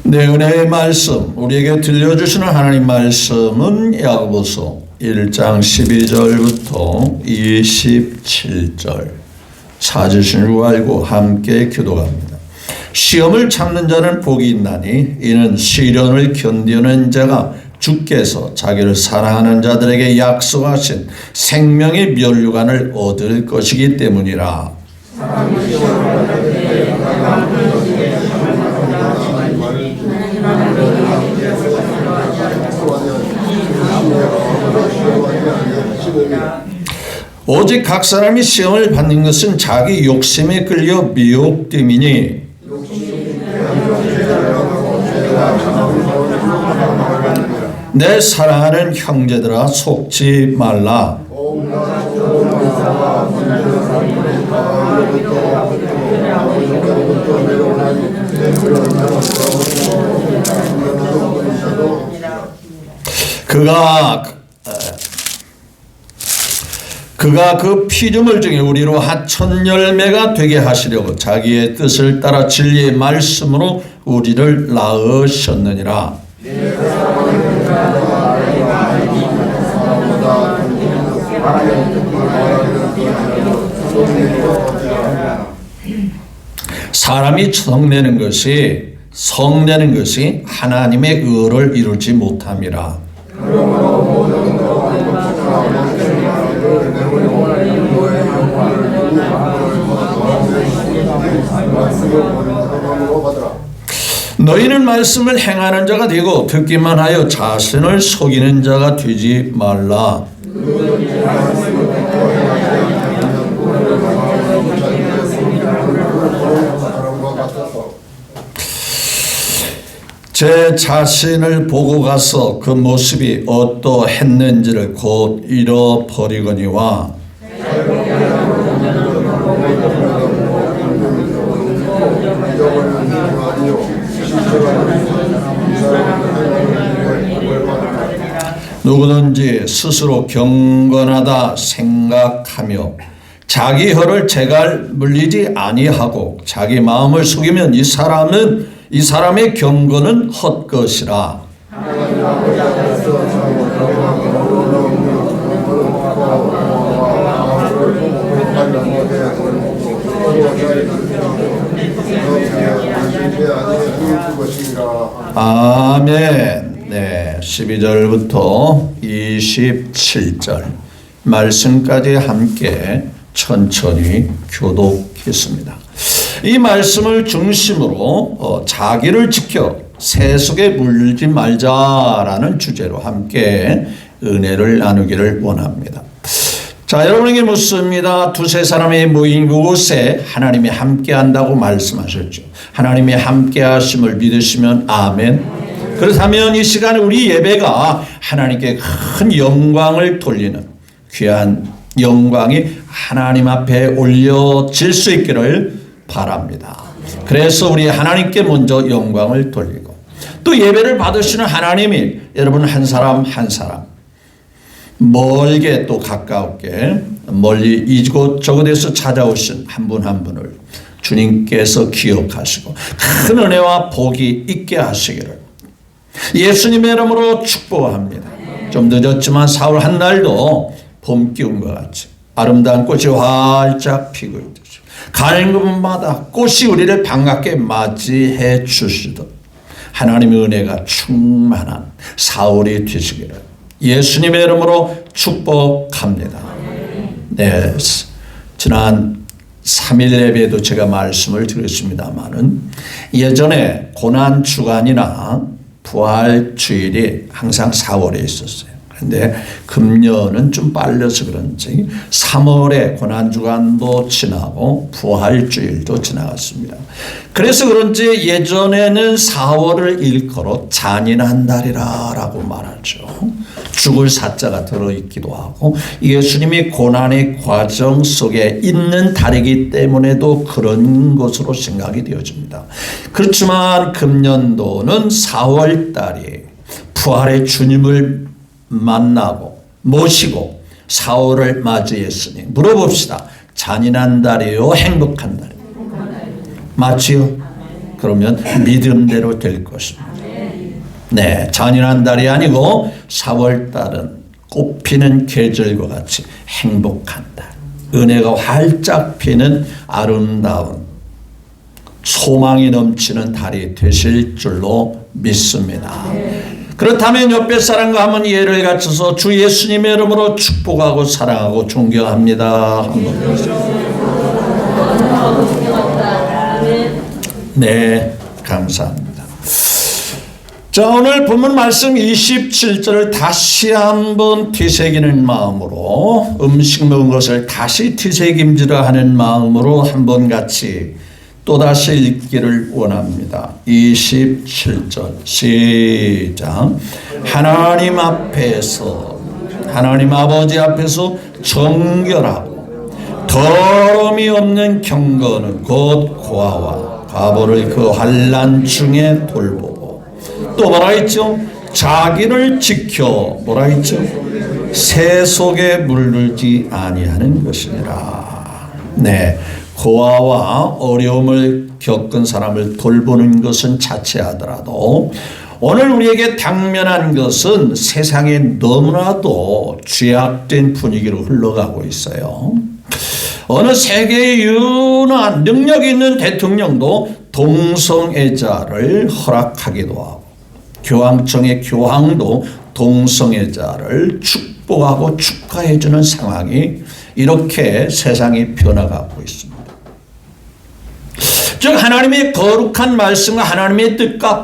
내 은혜의 말씀, 우리에게 들려주시는 하나님 말씀은 야고보서 1장 12절부터 27절. 찾으신 줄 알고 함께 기도합니다. 시험을 참는 자는 복이 있나니 이는 시련을 견디는 자가 주께서 자기를 사랑하는 자들에게 약속하신 생명의 면류관을 얻을 것이기 때문이라. 오직 각 사람이 시험을 받는 것은 자기 욕심에 끌려 미혹됨이니 내 사랑하는 형제들아 속지 말라. 그가 그 피조물 중에 우리로 하천 열매가 되게 하시려고 자기의 뜻을 따라 진리의 말씀으로 우리를 낳으셨느니라. 사람이 성내는 것이 하나님의 의를 이루지 못함이라. 너희는 말씀을 행하는 자가 되고 듣기만 하여 자신을 속이는 자가 되지 말라. 제 자신을 보고 가서 그 모습이 어떠했는지를 곧 잃어버리거니와 누구든지 스스로 경건하다 생각하며 자기 혀를 재갈 물리지 아니하고 자기 마음을 속이면 이 사람의 경건은 헛것이라. 아멘. 네, 12절부터 27절 말씀까지 함께 천천히 교독했습니다. 이 말씀을 중심으로 자기를 지켜 세속에 물지 말자라는 주제로 함께 은혜를 나누기를 원합니다. 자, 여러분에게 묻습니다. 두세 사람이 모인 그곳에 하나님이 함께 한다고 말씀하셨죠. 하나님이 함께 하심을 믿으시면 아멘. 그렇다면 이 시간에 우리 예배가 하나님께 큰 영광을 돌리는 귀한 영광이 하나님 앞에 올려질 수 있기를 바랍니다. 그래서 우리 하나님께 먼저 영광을 돌리고 또 예배를 받으시는 하나님이 여러분 한 사람 한 사람 멀게 또 가까웠게 멀리 이곳저곳에서 찾아오신 한 분 한 분을 주님께서 기억하시고 큰 은혜와 복이 있게 하시기를 예수님의 이름으로 축복합니다. 좀 늦었지만 4월 한 날도 봄 기운과 같이 아름다운 꽃이 활짝 피고 있듯이 가는 곳마다 꽃이 우리를 반갑게 맞이해 주시듯 하나님의 은혜가 충만한 4월이 되시기를 예수님의 이름으로 축복합니다. 네, 지난 3일 예배에도 제가 말씀을 드렸습니다마는 예전에 고난주간이나 부활주일이 항상 4월에 있었어요. 그런데 금년은 좀 빨라서 그런지 3월에 고난주간도 지나고 부활주일도 지나갔습니다. 그래서 그런지 예전에는 4월을 일컬어 잔인한 달이라고 말하죠. 죽을 사자가 들어있기도 하고 예수님이 고난의 과정 속에 있는 달이기 때문에도 그런 것으로 생각이 되어집니다. 그렇지만 금년도는 4월 달이 부활의 주님을 만나고 모시고 4월을 맞이했으니 물어봅시다. 잔인한 달이요, 행복한 달이요? 맞지요? 그러면 믿음대로 될 것입니다. 네, 잔인한 달이 아니고 4월달은 꽃피는 계절과 같이 행복한 달, 은혜가 활짝 피는 아름다운 소망이 넘치는 달이 되실 줄로 믿습니다. 그렇다면 옆에 사람과 한번 예를 갖춰서 주 예수님의 이름으로 축복하고 사랑하고 존경합니다. 네, 감사합니다. 자, 오늘 본문 말씀 27절을 다시 한번 되새기는 마음으로, 음식 먹은 것을 다시 되새김질을 하는 마음으로 한번 같이 또다시 읽기를 원합니다. 27절 시작. 하나님 앞에서, 하나님 아버지 앞에서 정결하고 더러움이 없는 경건은 곧 고아와 과부를 그 환난 중에 돌보고, 또 뭐라 했죠? 자기를 지켜 뭐라 했죠? 새 속에 물들지 아니하는 것이니라. 네, 고아와 어려움을 겪은 사람을 돌보는 것은 자체하더라도 오늘 우리에게 당면한 것은 세상에 너무나도 죄악된 분위기로 흘러가고 있어요. 어느 세계의 유능한 능력 있는 대통령도 동성애자를 허락하기도 하고, 교황청의 교황도 동성애자를 축복하고 축하해주는 상황이 이렇게 세상이 변화가고 있습니다. 즉 하나님의 거룩한 말씀과 하나님의 뜻과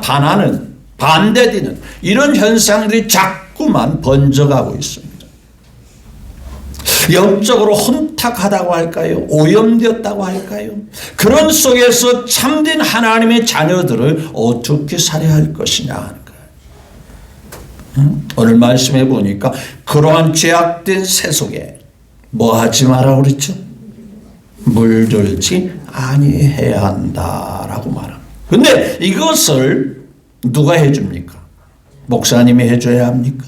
반대되는 이런 현상들이 자꾸만 번져가고 있습니다. 영적으로 혼탁하다고 할까요? 오염되었다고 할까요? 그런 속에서 참된 하나님의 자녀들을 어떻게 살아야 할 것이냐 하는 거예요. 오늘 말씀해 보니까 그러한 죄악된 새 속에 뭐 하지 마라 그랬죠? 물들지 아니해야 한다라고 말합니다. 근데 이것을 누가 해줍니까? 목사님이 해줘야 합니까?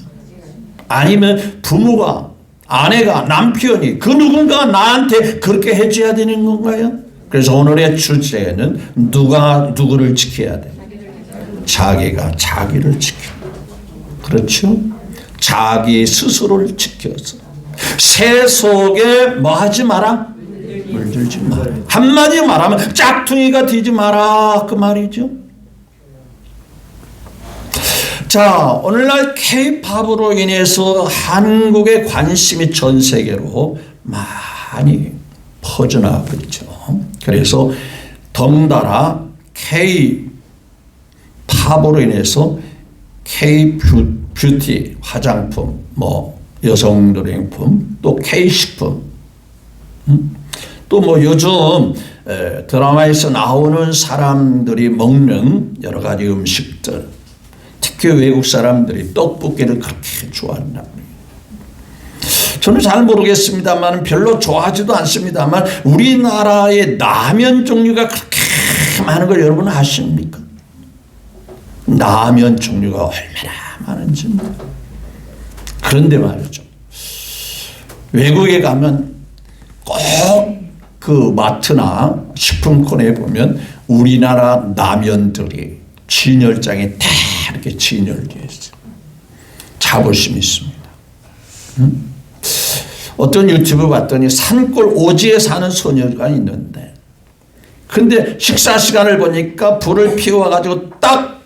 아니면 부모가, 아내가, 남편이, 그 누군가 나한테 그렇게 해줘야 되는 건가요? 그래서 오늘의 주제는 누가 누구를 지켜야 돼? 자기가 자기를 지켜. 그렇죠? 자기 스스로를 지켜서 새 속에 뭐 하지 마라? 물들지 마라. 한마디 말하면 짝퉁이가 되지 마라 그 말이죠. 자, 오늘날 K-팝으로 인해서 한국의 관심이 전 세계로 많이 퍼져나가고 있죠. 그래서 덩달아 K-팝으로 인해서 K-뷰티 화장품, 뭐 여성드링품, 또 K-식품, 또 뭐 요즘 드라마에서 나오는 사람들이 먹는 여러 가지 음식들, 특히 외국 사람들이 떡볶이를 그렇게 좋아한다. 저는 잘 모르겠습니다만 별로 좋아하지도 않습니다만 우리나라의 라면 종류가 그렇게 많은 걸 여러분 아십니까? 라면 종류가 얼마나 많은지. 그런데 말이죠, 외국에 가면 꼭 그 마트나 식품코너에 보면 우리나라 라면들이 진열장에 다 이렇게 진열되어 있어요. 자부심이 있습니다. 어떤 유튜브 봤더니 산골 오지에 사는 소녀가 있는데, 근데 식사 시간을 보니까 불을 피워가지고 딱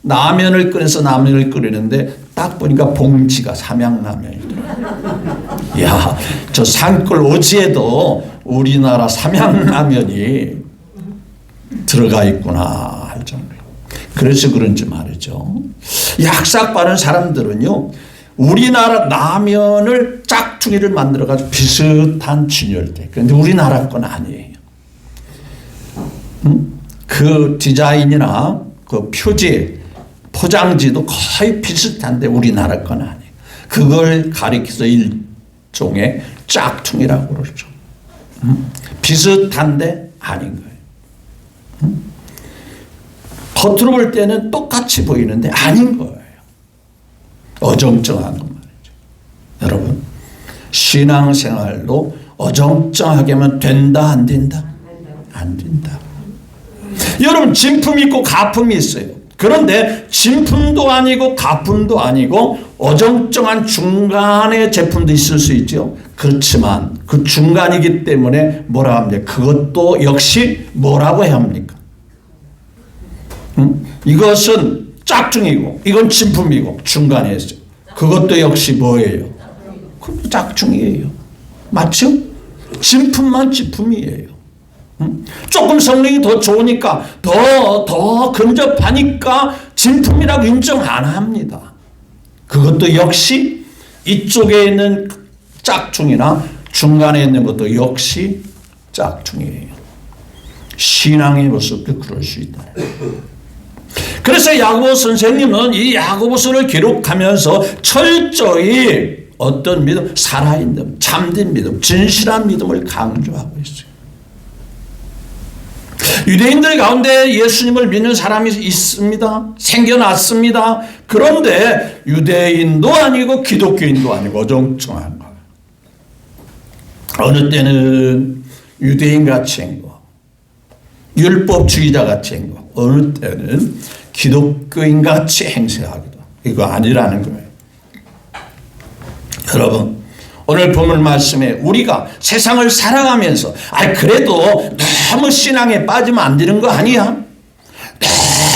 라면을 끓여서 라면을 끓이는데 딱 보니까 봉지가 삼양라면이더라고요. 야, 저 산골 오지에도 우리나라 삼양라면이 들어가 있구나 할 정도로. 그래서 그런지 말이죠, 약삭 빠른 사람들은요 우리나라 라면을 짝퉁이를 만들어가지고 비슷한 진열대, 그런데 우리나라 건 아니에요. 그 디자인이나 그 표지, 포장지도 거의 비슷한데 우리나라 건 아니에요. 그걸 가리켜서 일종의 짝퉁이라고 그러죠. 비슷한데 아닌 거예요. 겉으로 볼 때는 똑같이 보이는데 아닌 거예요. 어정쩡한 것 말이죠. 여러분, 신앙생활도 어정쩡하게 하면 된다 안 된다? 안 된다. 여러분 진품이 있고 가품이 있어요. 그런데 진품도 아니고 가품도 아니고 어정쩡한 중간의 제품도 있을 수 있죠. 그렇지만 그 중간이기 때문에 뭐라 합니까? 그것도 역시 뭐라고 해야 합니까? 이것은 짝퉁이고 이건 진품이고 중간에 있어요. 그것도 역시 뭐예요? 그것도 짝퉁이에요. 맞죠? 진품만 진품이에요. 조금 성능이 더 좋으니까 더 근접하니까 진품이라고 인정 안 합니다. 그것도 역시 이쪽에 있는 짝퉁이나 중간에 있는 것도 역시 짝퉁이에요. 신앙의 모습도 그럴 수 있다. 그래서 야고보 선생님은 이 야고보서를 기록하면서 철저히 어떤 믿음, 살아있는 믿음, 참된 믿음, 진실한 믿음을 강조하고 있어요. 유대인들 가운데 예수님을 믿는 사람이 있습니다. 생겨났습니다. 그런데 유대인도 아니고 기독교인도 아니고 어정쩡한 거예요. 어느 때는 유대인같이 행동하고 율법주의자같이 행동하고 어느 때는 기독교인같이 행세하기도 하고 이거 아니라는 거예요. 여러분 오늘 본문 말씀에 우리가 세상을 살아가면서 그래도 너무 신앙에 빠지면 안 되는 거 아니야?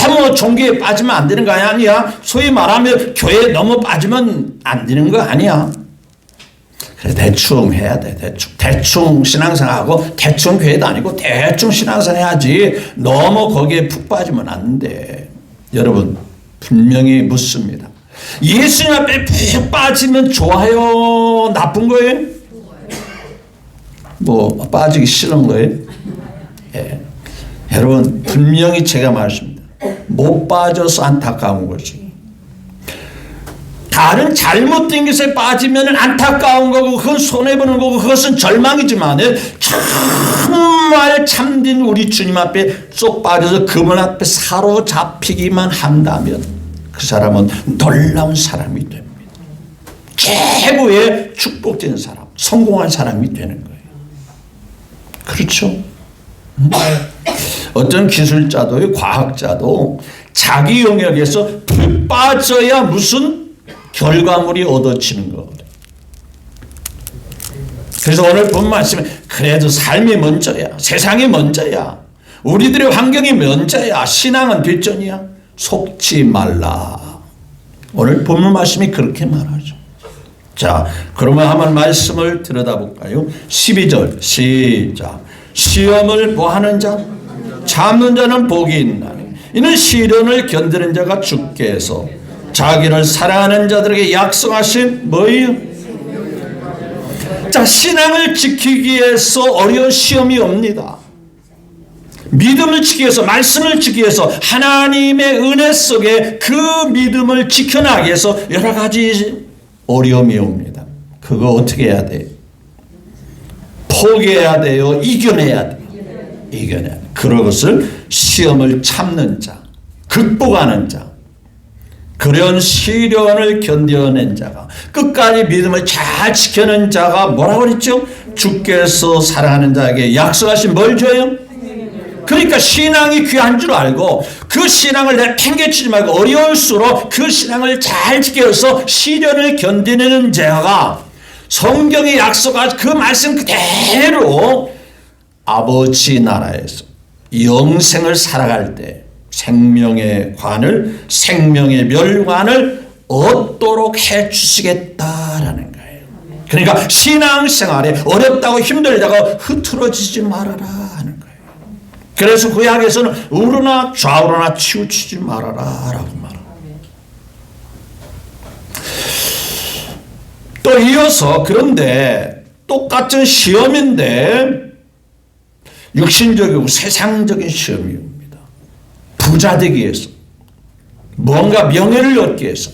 너무 종교에 빠지면 안 되는 거 아니야? 소위 말하면 교회에 너무 빠지면 안 되는 거 아니야? 그래 대충 해야 돼. 대충 신앙생활하고 대충 교회도 아니고 대충 신앙생활 해야지 너무 거기에 푹 빠지면 안 돼. 여러분 분명히 묻습니다. 예수님 앞에 푹 빠지면 좋아요? 나쁜 거예요? 뭐 빠지기 싫은 거예요? 예. 여러분 분명히 제가 말씀드립니다. 못 빠져서 안타까운 거지. 다른 잘못된 것에 빠지면 안타까운 거고 그건 손해보는 거고 그것은 절망이지만 정말 참된 우리 주님 앞에 쏙 빠져서 그분 앞에 사로잡히기만 한다면 그 사람은 놀라운 사람이 됩니다. 최고의 축복된 사람, 성공한 사람이 되는 거예요. 그렇죠? 어떤 기술자도 과학자도 자기 영역에서 푹 빠져야 무슨 결과물이 얻어지는 거거든요. 그래서 오늘 본 말씀에 그래도 삶이 먼저야. 세상이 먼저야. 우리들의 환경이 먼저야. 신앙은 뒷전이야. 속지 말라. 오늘 본문 말씀이 그렇게 말하죠. 자, 그러면 한번 말씀을 들여다볼까요? 12절 시작. 시험을 뭐하는 자? 참는 자는 복이 있나니 이는 시련을 견디는 자가 주께 해서 자기를 사랑하는 자들에게 약속하신 뭐예요? 자, 신앙을 지키기 위해서 어려운 시험이 옵니다. 믿음을 지키기 위해서 말씀을 지키기 위해서 하나님의 은혜 속에 그 믿음을 지켜나가기 위해서 여러 가지 어려움이 옵니다. 그거 어떻게 해야 돼요? 포기해야 돼요? 이겨내야 돼요? 이겨내야 돼요. 그런 것을 시험을 참는 자, 극복하는 자, 그런 시련을 견뎌낸 자가 끝까지 믿음을 잘 지켜낸 자가 뭐라고 그랬죠? 주께서 사랑하는 자에게 약속하신 뭘 줘요? 그러니까 신앙이 귀한 줄 알고 그 신앙을 내팽개치지 말고 어려울수록 그 신앙을 잘 지켜서 시련을 견디는 자가 성경이 약속한 그 말씀 그대로 아버지 나라에서 영생을 살아갈 때 생명의 관을 생명의 멸관을 얻도록 해주시겠다라는 거예요. 그러니까 신앙생활에 어렵다고 힘들다고 흐트러지지 말아라 하는 거예요. 그래서 구약에서는 우르나 좌우로나 치우치지 말아라 라고 말합니다. 또 이어서 그런데 똑같은 시험인데 육신적이고 세상적인 시험입니다. 부자 되기 위해서 뭔가 명예를 얻기 위해서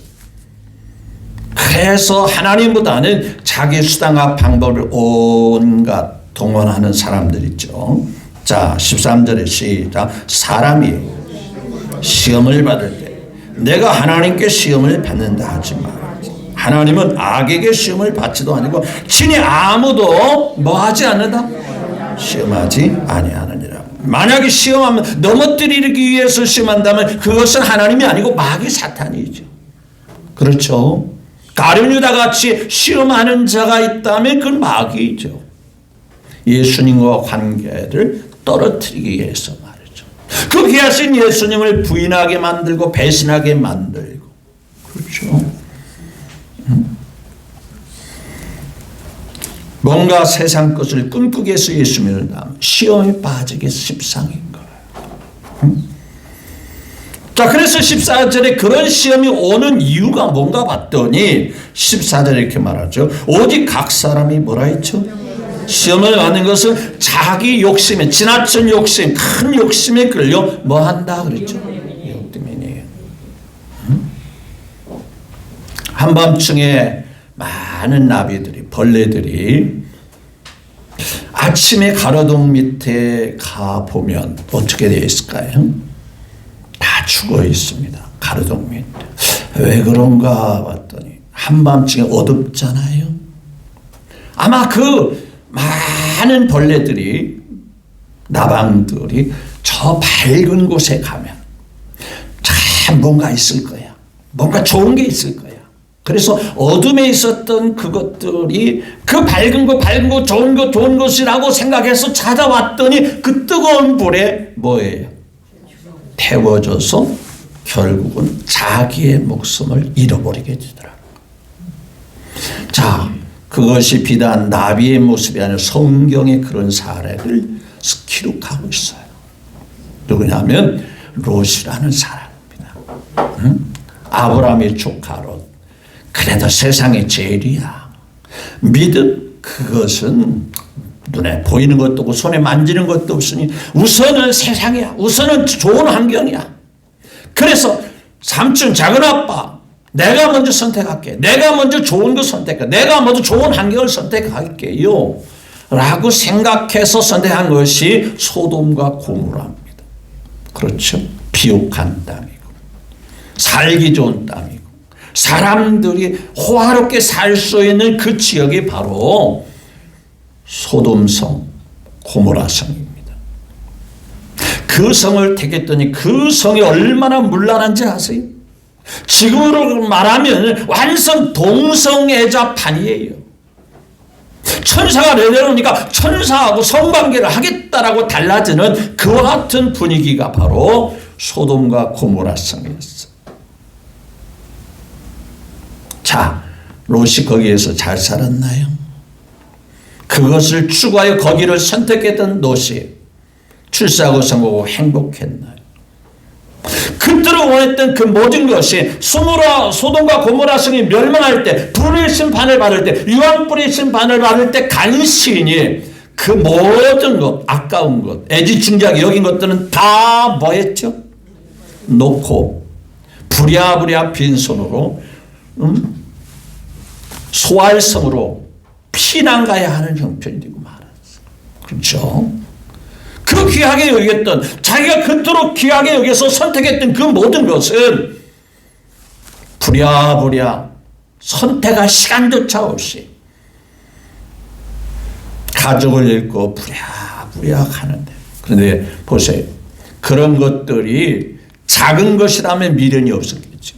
그래서 하나님보다는 자기 수단과 방법을 온갖 동원하는 사람들 있죠. 자 13절에 시작. 사람이 시험을 받을 때 내가 하나님께 시험을 받는다 하지 마. 하나님은 악에게 시험을 받지도 아니고 친히 아무도 뭐 하지 않는다? 시험하지 아니하느니라. 만약에 시험하면 넘어뜨리기 위해서 시험한다면 그것은 하나님이 아니고 마귀 사탄이죠. 그렇죠? 가룟 유다 같이 시험하는 자가 있다면 그건 마귀죠. 예수님과 관계를 떨어뜨리기 위해서 말이죠. 그 귀하신 예수님을 부인하게 만들고 배신하게 만들고, 그렇죠? 뭔가 세상 것을 꿈꾸기 위해서 예수님을 닮은 시험에 빠지기 십상인 거예요. 자, 그래서 14절에 그런 시험이 오는 이유가 뭔가 봤더니 14절에 이렇게 말하죠. 오직 각 사람이 뭐라 했죠? 시험을 받는 것은 자기 욕심에, 지나친 욕심, 큰 욕심에 끌려 뭐 한다 그랬죠? 욕 때문이에요. 한밤중에 많은 나비들이, 벌레들이 아침에 가로등 밑에 가보면 어떻게 되어 있을까요? 다 죽어 있습니다. 가로등 밑에. 왜 그런가 봤더니 한밤중에 어둡잖아요. 아마 그 많은 벌레들이, 나방들이 저 밝은 곳에 가면 참 뭔가 있을 거야. 뭔가 좋은 게 있을 거야. 그래서 어둠에 있었던 그것들이 그 밝은 거, 좋은 것이라고 생각해서 찾아왔더니 그 뜨거운 불에 뭐예요? 태워져서 결국은 자기의 목숨을 잃어버리게 되더라고요. 자, 그것이 비단 나비의 모습이 아니라 성경의 그런 사례를 기록하고 있어요. 누구냐면 롯이라는 사람입니다. 아브라함의 조카 롯. 그래도 세상에 제일이야. 믿음, 그것은 눈에 보이는 것도 없고 손에 만지는 것도 없으니 우선은 세상이야. 우선은 좋은 환경이야. 그래서 삼촌, 작은아빠, 내가 먼저 선택할게. 내가 먼저 좋은 거 선택할게. 내가 먼저 좋은 환경을 선택할게요. 라고 생각해서 선택한 것이 소돔과 고모라입니다. 그렇죠? 비옥한 땅이고 살기 좋은 땅이고 사람들이 호화롭게 살 수 있는 그 지역이 바로 소돔성, 고모라성입니다. 그 성을 택했더니 그 성이 얼마나 문란한지 아세요? 지금으로 말하면 완전 동성애자판이에요. 천사가 내려오니까 천사하고 성관계를 하겠다라고 달라지는 그와 같은 분위기가 바로 소돔과 고모라성이었어요. 자, 롯이 거기에서 잘 살았나요? 그것을 추구하여 거기를 선택했던 롯이 출세하고 성공하고 행복했나요? 그토록 원했던 그 모든 것이 소돔과 고모라성이 멸망할 때, 불의 심판을 받을 때, 유황불의 심판을 받을 때 간신히 그 모든 것, 아까운 것, 애지중지하게 여긴 것들은 다 뭐했죠? 놓고 부랴부랴 빈손으로 소활성으로 피난 가야 하는 형편이 되고 말았어요. 그렇죠? 그 귀하게 여겼던, 자기가 그토록 귀하게 여겨서 선택했던 그 모든 것은 부랴부랴 선택할 시간조차 없이 가족을 잃고 부랴부랴 가는데, 그런데 보세요. 그런 것들이 작은 것이라면 미련이 없었겠죠.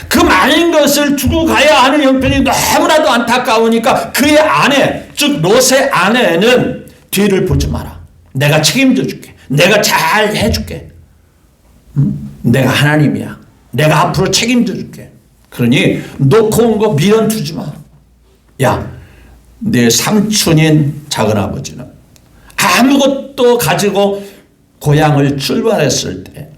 그 많은 것을 두고 가야 하는 형편이 너무나도 안타까우니까 그의 아내, 즉 롯의 아내는 뒤를 보지 마라. 내가 책임져 줄게. 내가 잘 해줄게. 내가 하나님이야. 내가 앞으로 책임져 줄게. 그러니 놓고 온 거 미련 두지 마. 야, 내 삼촌인 작은아버지는 아무것도 가지고 고향을 출발했을 때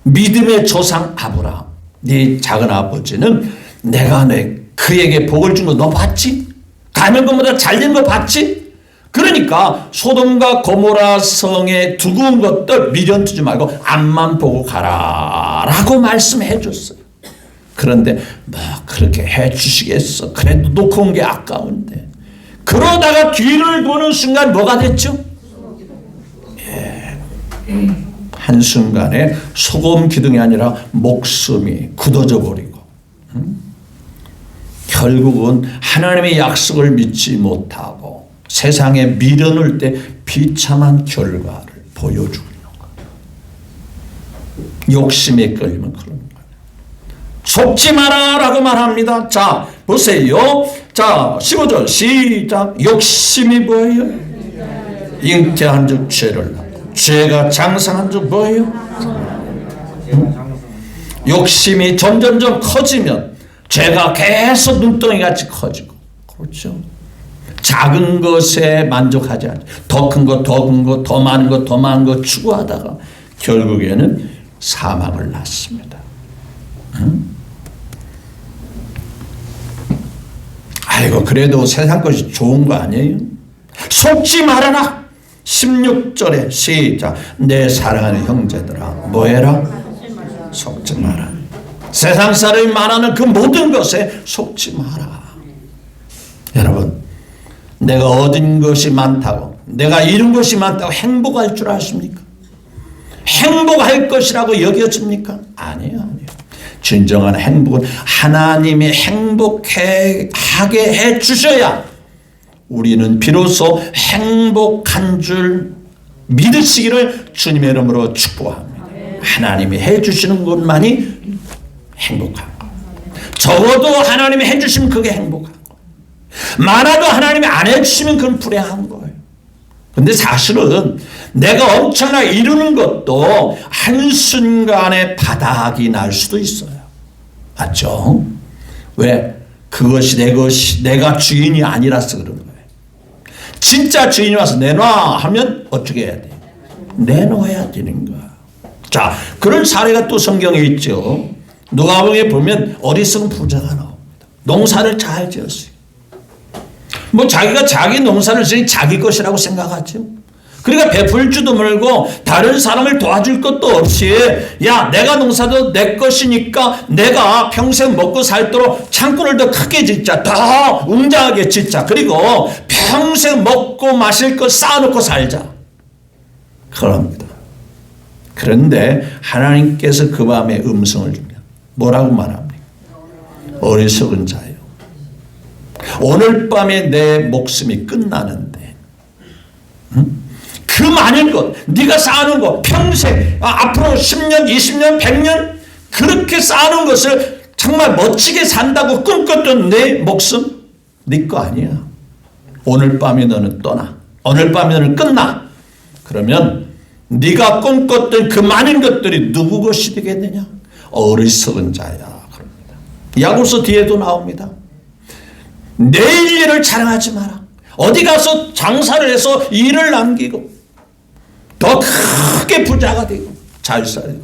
믿음의 조상 아브라함, 네 작은아버지는 내가 그에게 복을 준 거 너 봤지? 가는 것보다 잘된 거 봤지? 그러니까 소돔과 고모라 성에 두고 온 것들 미련 두지 말고 앞만 보고 가라 라고 말씀해 줬어요. 그런데 뭐 그렇게 해 주시겠어. 그래도 놓고 온 게 아까운데. 그러다가 뒤를 보는 순간 뭐가 됐죠? 예. 한순간에 소금 기둥이 아니라 목숨이 굳어져 버리고 결국은 하나님의 약속을 믿지 못하고 세상에 미련을 때 비참한 결과를 보여주고 있는 거예요. 욕심에 끌리면 그런 거예요. 속지 마라 라고 말합니다. 자, 보세요. 자, 15절 시작. 욕심이 뭐예요? 잉태한 즉 죄를 낳고 죄가 장성한 즉 뭐예요? 욕심이 점점점 커지면 죄가 계속 눈덩이같이 커지고, 그렇죠? 작은 것에 만족하지 않죠. 더 큰 것, 더 큰 것, 더 많은 것, 더 많은 것 추구하다가 결국에는 사망을 낳습니다. 아이고, 그래도 세상 것이 좋은 거 아니에요? 속지 말아라. 16절에 시작. 내 사랑하는 형제들아, 뭐해라? 속지 마라. 세상 사람이 말하는 그 모든 것에 속지 마라. 여러분, 내가 얻은 것이 많다고, 내가 이룬 것이 많다고 행복할 줄 아십니까? 행복할 것이라고 여겨집니까? 아니에요. 진정한 행복은 하나님이 행복하게 해주셔야 우리는 비로소 행복한 줄 믿으시기를 주님의 이름으로 축복합니다. 하나님이 해주시는 것만이 행복한 거. 적어도 하나님이 해주시면 그게 행복한 거. 많아도 하나님이 안 해주시면 그건 불행한 거예요. 근데 사실은 내가 엄청나게 이루는 것도 한순간에 바닥이 날 수도 있어요. 맞죠? 왜? 그것이 내 것이, 내가 주인이 아니라서 그런 거예요. 진짜 주인이 와서 내놔 하면 어떻게 해야 돼요? 내놓아야 되는 거야. 자, 그런 사례가 또 성경에 있죠. 누가복음에 보면 어리석은 부자가 나옵니다. 농사를 잘 지었어요. 뭐 자기가 자기 농사를 지니 자기 것이라고 생각하죠. 그러니까 베풀 줄도 모르고 다른 사람을 도와줄 것도 없이, 야, 내가 농사도 내 것이니까 내가 평생 먹고 살도록 창고를 더 크게 짓자, 더 웅장하게 짓자, 그리고 평생 먹고 마실 것 쌓아놓고 살자, 그럽니다. 그런데 하나님께서 그 밤에 음성을 줍니다. 뭐라고 말합니까? 어리석은 자요, 오늘 밤에 내 목숨이 끝나는데, 그 많은 것, 네가 쌓아놓은 것, 평생, 앞으로 10년, 20년, 100년 그렇게 쌓아놓은 것을 정말 멋지게 산다고 꿈꿨던 내 목숨, 네 거 아니야. 오늘 밤에 너는 떠나. 오늘 밤에 너는 끝나. 그러면 네가 꿈꿨던 그 많은 것들이 누구 것이 되겠느냐? 어리석은 자야. 그럽니다. 야고보서 뒤에도 나옵니다. 내일 일을 자랑하지 마라. 어디 가서 장사를 해서 일을 남기고 더 크게 부자가 되고 잘 살고,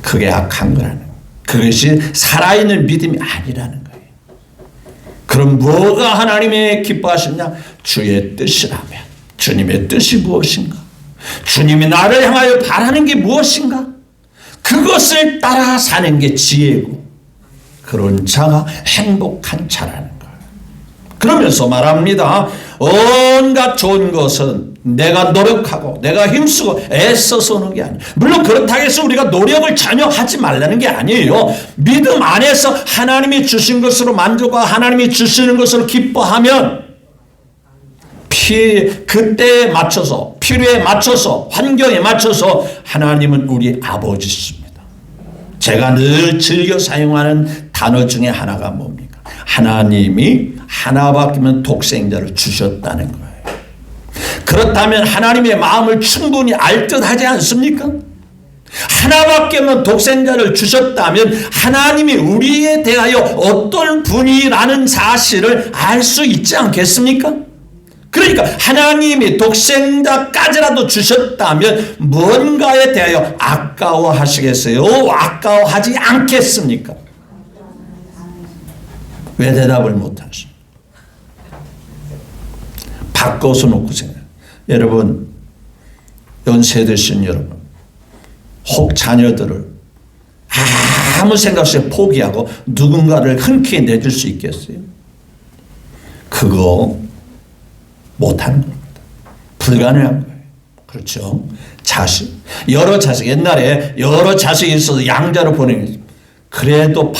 그게 악한 거라는 거예요. 그것이 살아있는 믿음이 아니라는 거예요. 그럼 뭐가 하나님의 기뻐하시냐? 주의 뜻이라면 주님의 뜻이 무엇인가? 주님이 나를 향하여 바라는 게 무엇인가? 그것을 따라 사는 게 지혜고, 그런 자가 행복한 자라는 거예요. 그러면서 말합니다. 온갖 좋은 것은 내가 노력하고 내가 힘쓰고 애써서 오는 게 아니에요. 물론 그렇다고 해서 우리가 노력을 전혀 하지 말라는 게 아니에요. 믿음 안에서 하나님이 주신 것으로 만족하고 하나님이 주시는 것으로 기뻐하면 그때에 맞춰서, 필요에 맞춰서, 환경에 맞춰서 하나님은 우리 아버지십니다. 제가 늘 즐겨 사용하는 단어 중에 하나가 뭡니까? 하나님이 하나밖에면 독생자를 주셨다는 거예요. 그렇다면 하나님의 마음을 충분히 알 듯 하지 않습니까? 하나밖에면 독생자를 주셨다면 하나님이 우리에 대하여 어떤 분이라는 사실을 알 수 있지 않겠습니까? 그러니까 하나님이 독생자까지라도 주셨다면 뭔가에 대하여 아까워하시겠어요? 아까워하지 않겠습니까? 왜 대답을 못하십니까? 바꿔서 놓고 생각해요. 여러분, 연세 드신 여러분, 혹 자녀들을 아무 생각 없이 포기하고 누군가를 흔쾌히 내줄 수 있겠어요? 그거 못하는 겁니다. 불가능한 거예요. 그렇죠? 자식, 여러 자식, 옛날에 여러 자식이 있어서 양자로 보내는, 그래도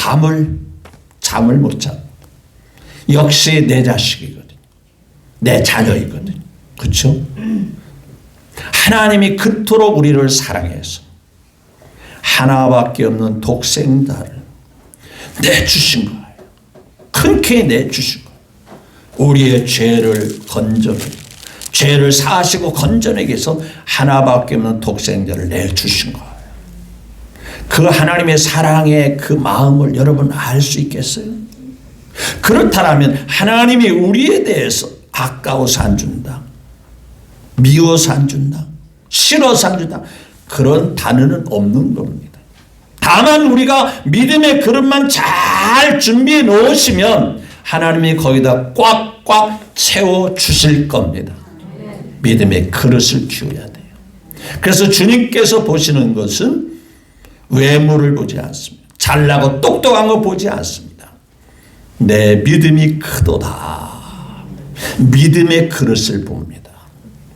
잠을 못 자고, 역시 내 자식이거든요. 내 자녀이거든요. 그렇죠? 하나님이 그토록 우리를 사랑해서 하나밖에 없는 독생자를 내주신 거예요. 흔쾌히 내주신 거예요. 우리의 죄를 건져내고 죄를 사하시고 건져내기 위해서 하나밖에 없는 독생자를 내주신 거예요. 그 하나님의 사랑의 그 마음을 여러분 알 수 있겠어요? 그렇다면 하나님이 우리에 대해서 아까워서 안 준다, 미워서 안 준다, 싫어서 안 준다, 그런 단어는 없는 겁니다. 다만 우리가 믿음의 그릇만 잘 준비해 놓으시면 하나님이 거기다 꽉꽉 채워주실 겁니다. 믿음의 그릇을 키워야 돼요. 그래서 주님께서 보시는 것은 외모를 보지 않습니다. 잘나고 똑똑한 거 보지 않습니다. 내 믿음이 크도다. 믿음의 그릇을 봅니다.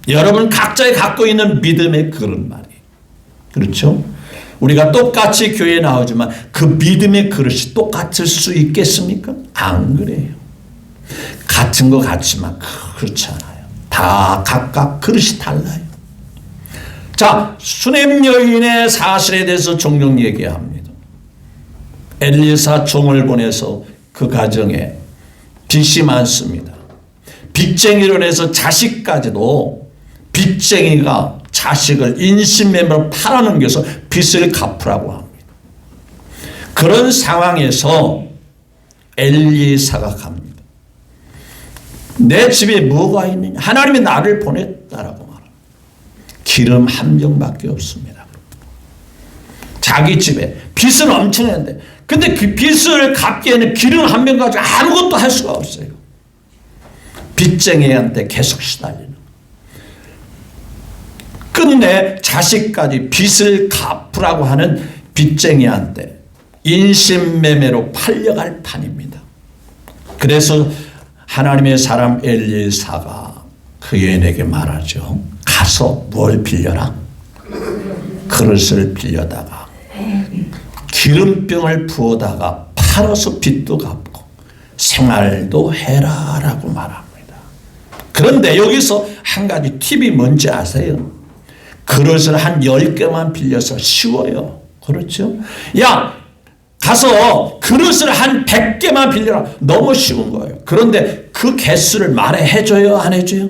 여러분 각자에 갖고 있는 믿음의 그릇 말이에요. 그렇죠? 우리가 똑같이 교회에 나오지만 그 믿음의 그릇이 똑같을 수 있겠습니까? 안 그래요. 같은 것 같지만 그렇지 않아요. 다 각각 그릇이 달라요. 자, 수넴 여인의 사실에 대해서 종종 얘기합니다. 엘리사 종을 보내서 그 가정에 빚이 많습니다. 빚쟁이로 해서 자식까지도 빚쟁이가 자식을 인신매매로 팔아넘겨서 빚을 갚으라고 합니다. 그런 상황에서 엘리사가 갑니다. 내 집에 뭐가 있느냐? 하나님이 나를 보냈다라고 말합니다. 기름 한 병밖에 없습니다. 자기 집에 빚은 엄청난데 근데 그 빚을 갚기에는 기름 한 병 가지고 아무것도 할 수가 없어요. 빚쟁이한테 계속 시달리는. 끝내 자식까지 빚을 갚으라고 하는 빚쟁이한테 인신매매로 팔려갈 판입니다. 그래서 하나님의 사람 엘리사가 그 여인에게 말하죠. 가서 뭘 빌려라? 그릇을 빌려다가 기름병을 부어다가 팔아서 빚도 갚고 생활도 해라 라고 말합니다. 그런데 여기서 한 가지 팁이 뭔지 아세요? 그릇을 한 10개만 빌려서 쉬워요. 그렇죠? 야, 가서 그릇을 한 100개만 빌려라. 너무 쉬운 거예요. 그런데 그 개수를 말해줘요? 안 해줘요?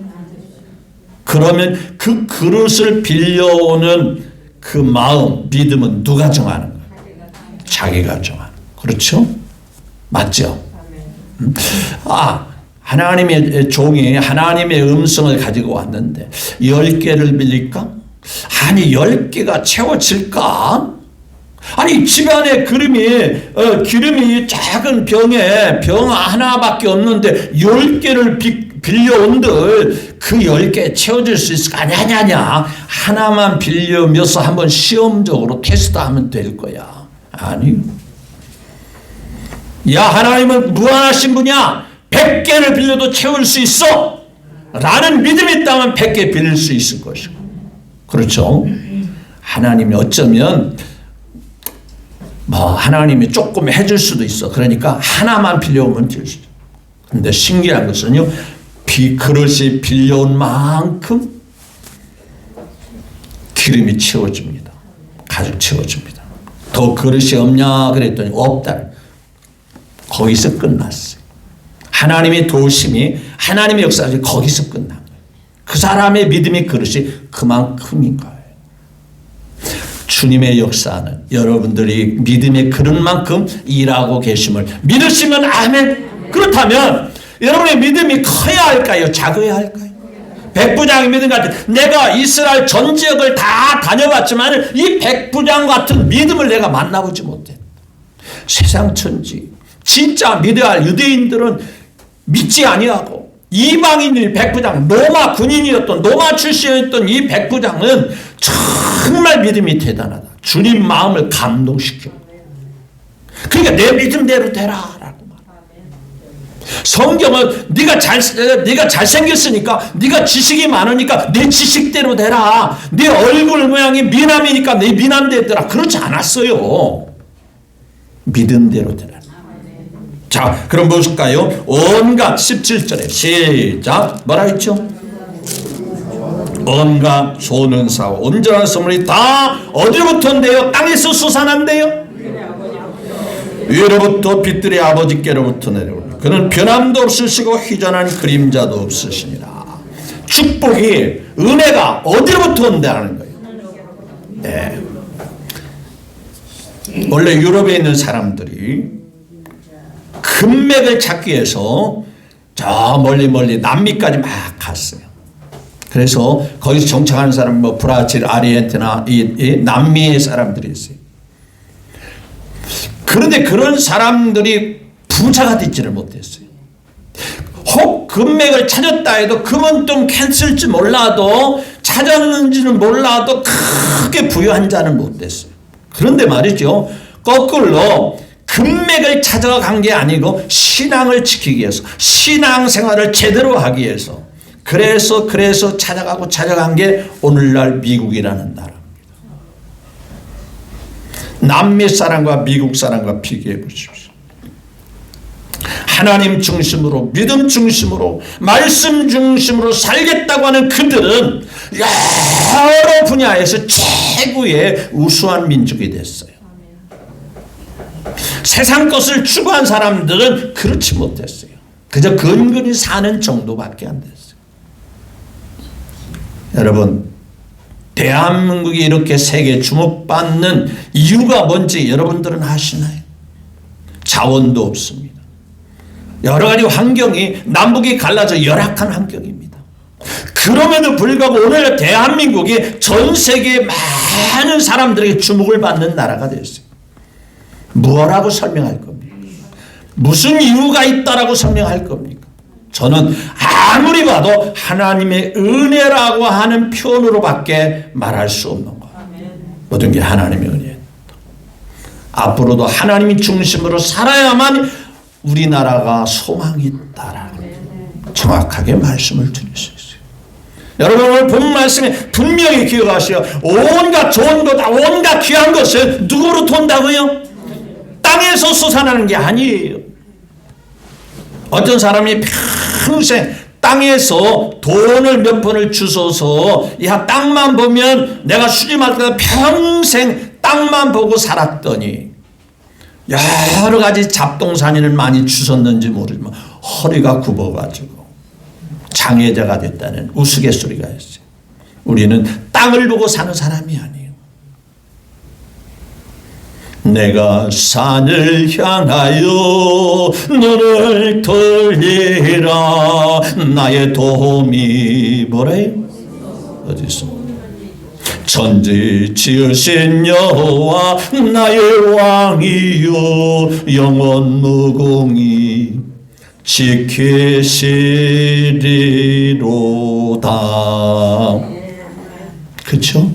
그러면 그 그릇을 빌려오는 그 마음, 믿음은 누가 정하는 거예요? 자기가 정하는 거예요. 그렇죠? 맞죠? 하나님의 종이 하나님의 음성을 가지고 왔는데 10개를 빌릴까? 아니 10개가 채워질까? 아니 집안에 기름이 작은 병에 병 하나밖에 없는데 10개를 빌려온들 그 10개 채워줄 수 있을까? 아냐 하나만 빌려면서 한번 시험적으로 테스트하면 될 거야. 아니, 야 하나님은 무한하신 분이야. 100개를 빌려도 채울 수 있어 라는 믿음이 있다면 100개 빌릴 수 있을 것이고, 그렇죠? 하나님이 어쩌면 하나님이 조금 해줄 수도 있어. 그러니까 하나만 빌려오면 될 수 있어. 근데 신기한 것은요, 그릇이 빌려온 만큼 기름이 채워집니다. 가득 채워집니다. 더 그릇이 없냐 그랬더니 없다. 거기서 끝났어요. 하나님의 도우심이, 하나님의 역사가 거기서 끝난 거예요. 그 사람의 믿음의 그릇이 그만큼인 거예요. 주님의 역사는 여러분들이 믿음의 그릇만큼 일하고 계심을 믿으시면 아멘. 그렇다면 여러분의 믿음이 커야 할까요? 작아야 할까요? 백부장의 믿음 같은, 내가 이스라엘 전 지역을 다 다녀봤지만 이 백부장 같은 믿음을 내가 만나보지 못해. 세상 천지 진짜 믿어야 할 유대인들은 믿지 아니하고, 이방인이 백부장, 로마 군인이었던, 로마 출신이었던 이 백부장은 정말 믿음이 대단하다. 주님 마음을 감동시켜. 그러니까 내 믿음대로 되라 라고 말해. 성경은 네가 잘생겼으니까, 네가 지식이 많으니까 내 지식대로 되라. 네 얼굴 모양이 미남이니까 내 미남대로 되라. 그렇지 않았어요. 믿음대로 되라. 자, 그럼 보실까요? 온갖 17절에 시작. 뭐라 했죠? 온갖 좋은 은사와 온전한 선물이 다 어디로부터 온대요? 땅에서 솟아난대요. 위로부터 빛들의 아버지께로부터 내려옵니다. 그는 변함도 없으시고 휘전한 그림자도 없으시니라. 축복이, 은혜가 어디로부터 온다는 거예요. 네. 원래 유럽에 있는 사람들이 금맥을 찾기 위해서 저 멀리 남미까지 막 갔어요. 그래서 거기서 정착하는 사람이 뭐 브라질, 아르헨티나, 이 남미의 사람들이 있어요. 그런데 그런 사람들이 부자가 되지를 못했어요. 혹 금맥을 찾았다 해도 금은 좀 캔슬지 몰라도 찾았는지는 몰라도 크게 부유한 자는 못됐어요. 그런데 말이죠, 거꾸로 금맥을 찾아간 게 아니고 신앙을 지키기 위해서, 신앙생활을 제대로 하기 위해서, 그래서 찾아간 게 오늘날 미국이라는 나라입니다. 남미 사람과 미국 사람과 비교해 보십시오. 하나님 중심으로, 믿음 중심으로, 말씀 중심으로 살겠다고 하는 그들은 여러 분야에서 최고의 우수한 민족이 됐어요. 세상 것을 추구한 사람들은 그렇지 못했어요. 그저 근근히 사는 정도밖에 안 됐어요. 여러분, 대한민국이 이렇게 세계 주목받는 이유가 뭔지 여러분들은 아시나요? 자원도 없습니다. 여러 가지 환경이, 남북이 갈라져 열악한 환경입니다. 그럼에도 불구하고 오늘 대한민국이 전 세계 많은 사람들에게 주목을 받는 나라가 됐어요. 뭐라고 설명할 겁니까? 무슨 이유가 있다라고 설명할 겁니까? 저는 아무리 봐도 하나님의 은혜라고 하는 표현으로밖에 말할 수 없는 거예요. 모든 게 하나님의 은혜예요. 앞으로도 하나님이 중심으로 살아야만 우리나라가 소망이 있다라는 정확하게 말씀을 드릴 수 있어요. 여러분, 오늘 본 말씀에 분명히 기억하시오. 온갖 좋은 것, 온갖 귀한 것을 누구로 돈다고요? 땅에서 솟아나는 게 아니에요. 어떤 사람이 평생 땅에서 돈을 몇 푼을 주워서 야 땅만 보면 내가 수집할 때도 평생 땅만 보고 살았더니 여러 가지 잡동사니를 많이 주웠는지 모르지만 허리가 굽어가지고 장애자가 됐다는 우스갯소리가 있어요. 우리는 땅을 보고 사는 사람이 아니에요. 내가 산을 향하여 눈을 돌리라. 나의 도움이 뭐래요? 어디 있어? 천지 지으신 여호와 나의 왕이요 영원 무궁히 지키시리로다. 그렇죠?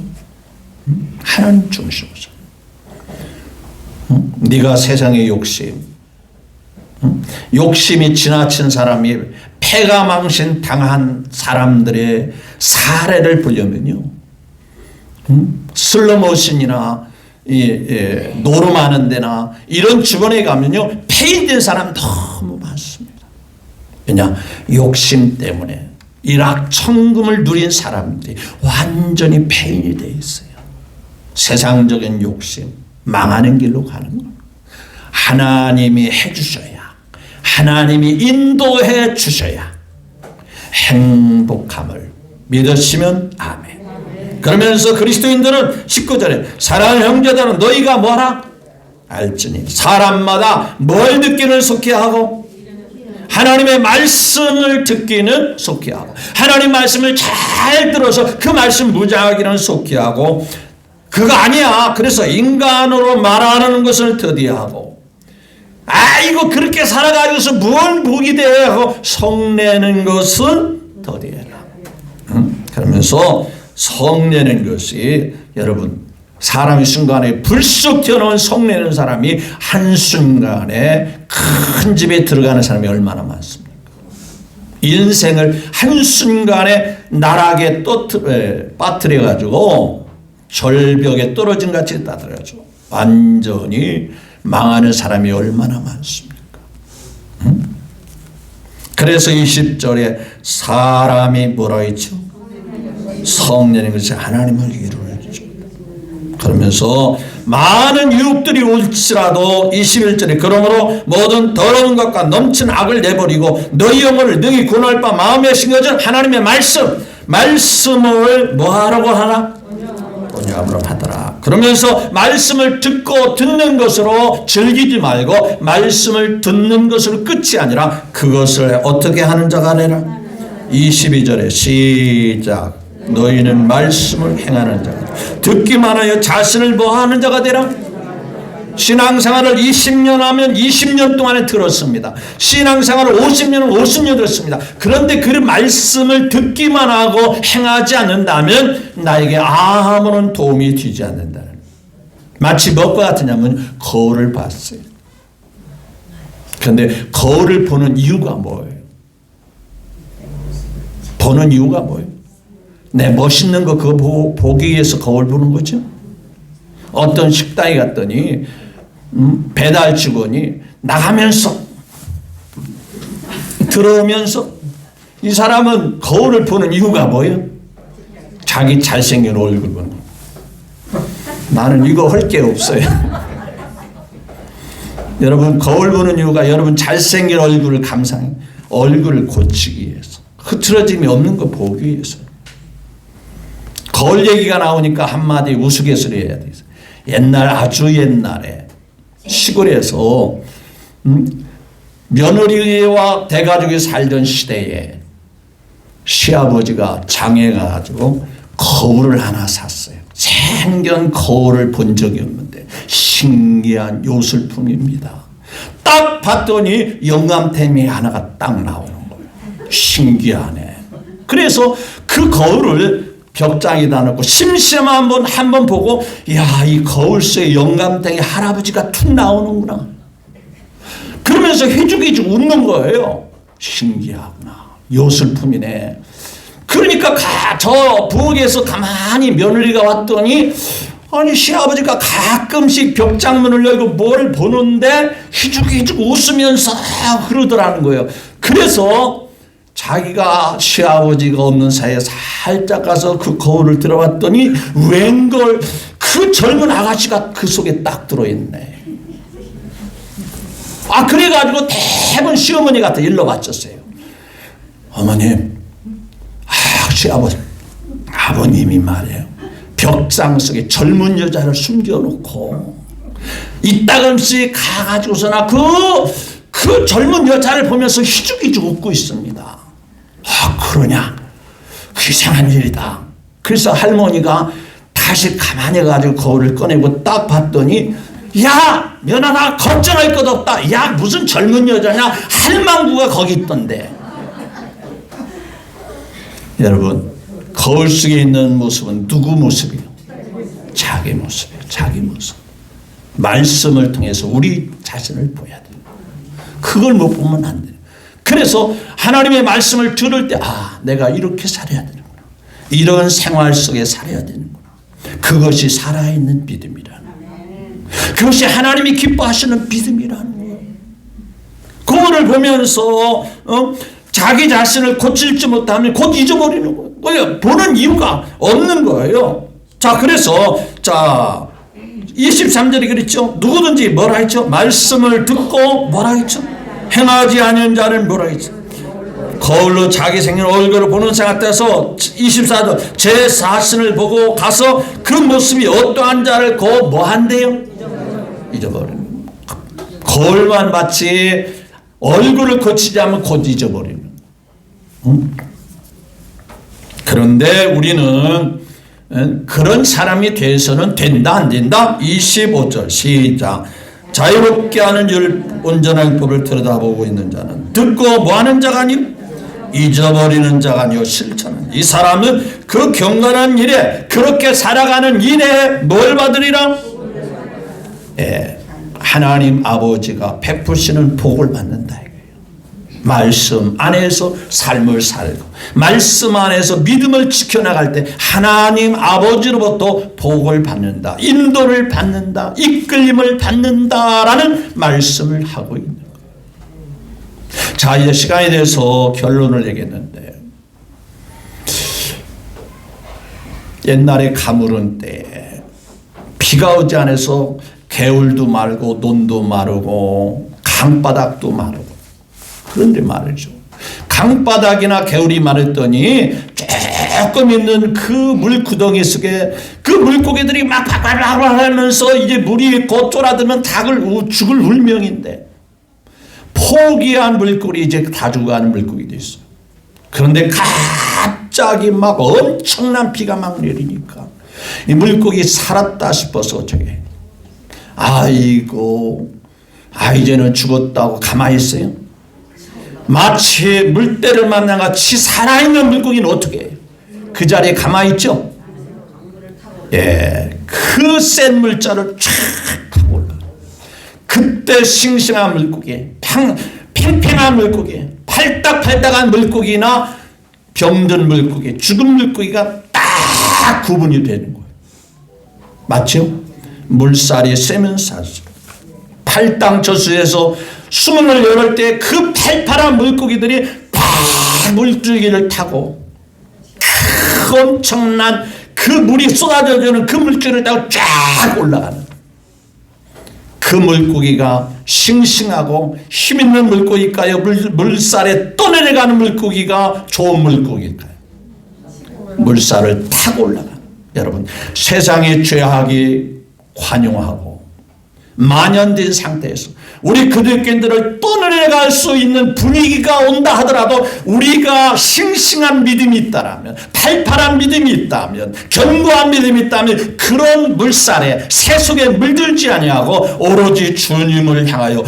하나님 중심으로. 네가 세상의 욕심, 욕심이 지나친 사람이 패가망신 당한 사람들의 사례를 보려면요, 슬로모션이나 노름하는 데나 이런 주변에 가면요 폐인된 사람 너무 많습니다. 왜냐? 욕심 때문에 일확천금을 누린 사람들이 완전히 폐인이 되어 있어요. 세상적인 욕심, 망하는 길로 가는 겁니다. 하나님이 해주셔야, 하나님이 인도해 주셔야 행복함을 믿으시면 아멘. 그러면서 그리스도인들은 19절에 사랑하는 형제들은 너희가 뭐라? 알지니 사람마다 뭘 듣기를 속히 하고 하나님의 말씀을 듣기는 속히 하고 하나님 말씀을 잘 들어서 그 말씀 무장하기는 속히 하고 그거 아니야. 그래서 인간으로 말하는 것을 더디하고 아이고 그렇게 살아가지고서 뭘 복이 돼 하고 성내는 것은 더디해라. 그러면서 성내는 것이 여러분 사람이 순간에 불쑥 튀어나온 성내는 사람이 한순간에 큰 집에 들어가는 사람이 얼마나 많습니까? 인생을 한순간에 나락에 빠뜨려 가지고 절벽에 떨어진 같이 따들어가지고 완전히 망하는 사람이 얼마나 많습니까? 그래서 20절에 사람이 뭐라 했죠? 성령의 것이 하나님을 이루어주죠. 그러면서 많은 유혹들이 올지라도 21절에 그러므로 모든 더러운 것과 넘친 악을 내버리고 너희 영혼을 능히 구원할 바 마음에 심겨진 하나님의 말씀을 뭐하라고 하나? 온유함으로 받아라. 그러면서 말씀을 듣는 것으로 즐기지 말고 말씀을 듣는 것으로 끝이 아니라 그것을 어떻게 하는 자가 되라. 22절에 시작. 너희는 말씀을 행하는 자가 듣기만 하여 자신을 뭐하는 자가 되라. 신앙생활을 20년 하면 20년 동안에 들었습니다. 신앙생활을 50년은 50년 들었습니다. 그런데 그 말씀을 듣기만 하고 행하지 않는다면 나에게 아무런 도움이 되지 않는다는, 마치 무엇과 같으냐면 거울을 봤어요. 그런데 거울을 보는 이유가 뭐예요? 보는 이유가 뭐예요? 내 멋있는 거 그거 보기 위해서 거울 보는 거죠. 어떤 식당에 갔더니 배달 직원이 나가면서 들어오면서 이 사람은 거울을 보는 이유가 뭐예요? 자기 잘생긴 얼굴 보는 거. 나는 이거 할 게 없어요. 여러분 거울 보는 이유가 여러분 잘생긴 얼굴을 얼굴을 고치기 위해서, 흐트러짐이 없는 거 보기 위해서. 거울 얘기가 나오니까 한마디 우스갯소리 해야 되겠어요. 아주 옛날에 시골에서 며느리와 대가족이 살던 시대에 시아버지가 장애가 가지고 거울을 하나 샀어요. 생전 거울을 본 적이 없는데 신기한 요술품입니다. 딱 봤더니 영감템이 하나가 딱 나오는 거예요. 신기하네. 그래서 그 거울을 벽장에다 놓고 심심한 한번 보고, 야, 이 거울 속에 영감탱이 할아버지가 툭 나오는구나. 그러면서 휘죽휘죽 웃는 거예요. 신기하구나. 요술품이네. 그러니까 저 부엌에서 가만히 며느리가 왔더니 아니 시아버지가 가끔씩 벽장문을 열고 뭘 보는데 휘죽휘죽 웃으면서 그러더라는 거예요. 그래서 자기가 시아버지가 없는 사이에 살짝 가서 그 거울을 들어봤더니 웬걸 그 젊은 아가씨가 그 속에 딱 들어있네. 그래가지고 대부분 시어머니 같아 일러 바쳤어요. 어머님, 시아버지, 아버님이 말이에요. 벽장 속에 젊은 여자를 숨겨놓고 이따금씩 가가지고서나 그 젊은 여자를 보면서 휘죽휘죽 웃고 있습니다. 그러냐? 이상한 일이다. 그래서 할머니가 다시 가만히 가지고 거울을 꺼내고 딱 봤더니, 야, 며느라 걱정할 것 없다. 야, 무슨 젊은 여자냐? 할망구가 거기 있던데. 여러분, 거울 속에 있는 모습은 누구 모습이에요? 자기 모습이에요. 자기 모습. 말씀을 통해서 우리 자신을 보여야 돼요. 그걸 못 보면 안 돼요. 그래서 하나님의 말씀을 들을 때 내가 이렇게 살아야 되는구나. 이런 생활 속에 살아야 되는구나. 그것이 살아있는 믿음이라는 거예요. 그것이 하나님이 기뻐하시는 믿음이라는 거예요. 그거를 보면서 자기 자신을 고칠지 못하면 곧 잊어버리는 거예요. 왜? 보는 이유가 없는 거예요. 자, 그래서 23절이 그랬죠. 누구든지 뭐라 했죠? 말씀을 듣고 뭐라 했죠? 행하지 않은 자는 뭐라 했죠? 거울로 자기 생긴 얼굴을 보는 자 같아서 24절 제 자신을 보고 가서 그 모습이 어떠한 자를 뭐 한대요? 잊어버리는. 거울만 마치 얼굴을 고치지 않으면 곧 잊어버리는. 그런데 우리는 그런 사람이 돼서는 된다 안 된다? 25절 시작. 자유롭게 하는 일 온전한 법을 들여다보고 있는 자는 듣고 뭐하는 자가 아니요 잊어버리는 자가 아니요 실천하는. 이 사람은 그 경건한 일에 그렇게 살아가는 일에 뭘 받으리라? 하나님 아버지가 베푸시는 복을 받는다. 말씀 안에서 삶을 살고 말씀 안에서 믿음을 지켜나갈 때 하나님 아버지로부터 복을 받는다. 인도를 받는다. 이끌림을 받는다라는 말씀을 하고 있는 거예요. 자, 이제 시간이 돼서 결론을 내겠는데 옛날에 가물은 때 비가 오지 않아서 개울도 마르고 논도 마르고 강바닥도 마르고 그런데 말이죠. 강바닥이나 개울이 마르더니 조금 있는 그 물구덩이 속에 그 물고기들이 막 하면서 이제 물이 곧 쫄아들면 죽을 운명인데 포기한 물고기 이제 다 죽어가는 물고기도 있어요. 그런데 갑자기 막 엄청난 비가 막 내리니까 이 물고기 살았다 싶어서 저게 아이고 이제는 죽었다고 가만히 있어요. 마치 물때를 만난 같이 살아있는 물고기는 어떻게 해요? 그 자리에 가만히 있죠? 예, 그 센 물자를 쫙 타고 올라가. 그때 싱싱한 물고기, 팽팽한 물고기, 팔딱팔딱한 물고기나 병든 물고기, 죽은 물고기가 딱 구분이 되는 거예요. 맞죠? 물살이 세면 살수록 팔당 저수에서 수문을 열을 때 그 팔팔한 물고기들이 팍 물줄기를 타고 그 엄청난 그 물이 쏟아져주는 그 물줄을 타고 쫙 올라가는 그 물고기가 싱싱하고 힘있는 물고기일까요? 물살에 떠내려가는 물고기가 좋은 물고기일까요? 물살을 타고 올라가는. 여러분, 세상의 죄악이 관용하고 만연된 상태에서 우리 그리스도인들을 떠내려갈 수 있는 분위기가 온다 하더라도 우리가 싱싱한 믿음이 있다면, 팔팔한 믿음이 있다면, 견고한 믿음이 있다면 그런 물살에 새 속에 물들지 아니하고 오로지 주님을 향하여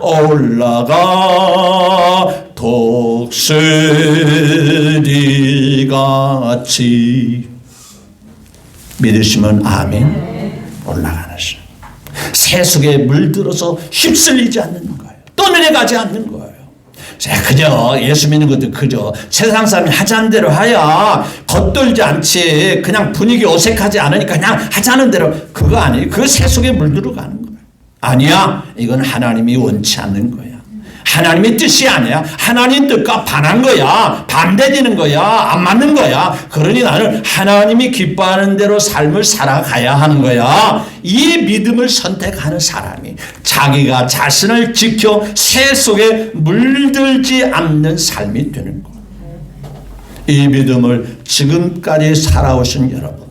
올라가 독수리같이 믿으시면 아멘. 올라가는 시. 새 속에 물들어서 휩쓸리지 않는 거예요. 떠내려가지 않는 거예요. 그저 예수 믿는 것도 그저 세상 사람이 하자는 대로 하야 겉돌지 않지. 그냥 분위기 어색하지 않으니까 그냥 하자는 대로. 그거 아니에요. 그 새 속에 물들어가는 거예요. 아니야. 이건 하나님이 원치 않는 거야. 하나님의 뜻이 아니야. 하나님 뜻과 반한 거야. 반대되는 거야. 안 맞는 거야. 그러니 나는 하나님이 기뻐하는 대로 삶을 살아가야 하는 거야. 이 믿음을 선택하는 사람이 자기가 자신을 지켜 새 속에 물들지 않는 삶이 되는 거야. 이 믿음을 지금까지 살아오신 여러분,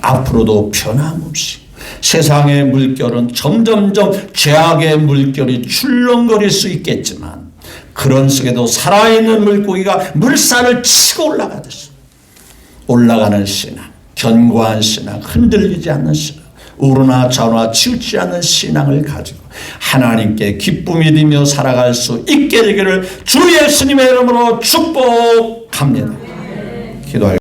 앞으로도 변함없이 세상의 물결은 점점점 죄악의 물결이 출렁거릴 수 있겠지만 그런 속에도 살아있는 물고기가 물살을 치고 올라가듯이 올라가는 신앙, 견고한 신앙, 흔들리지 않는 신앙, 우르나 좌우나 치우치지 않는 신앙을 가지고 하나님께 기쁨이 되며 살아갈 수 있게 되기를 주 예수님의 이름으로 축복합니다. 기도할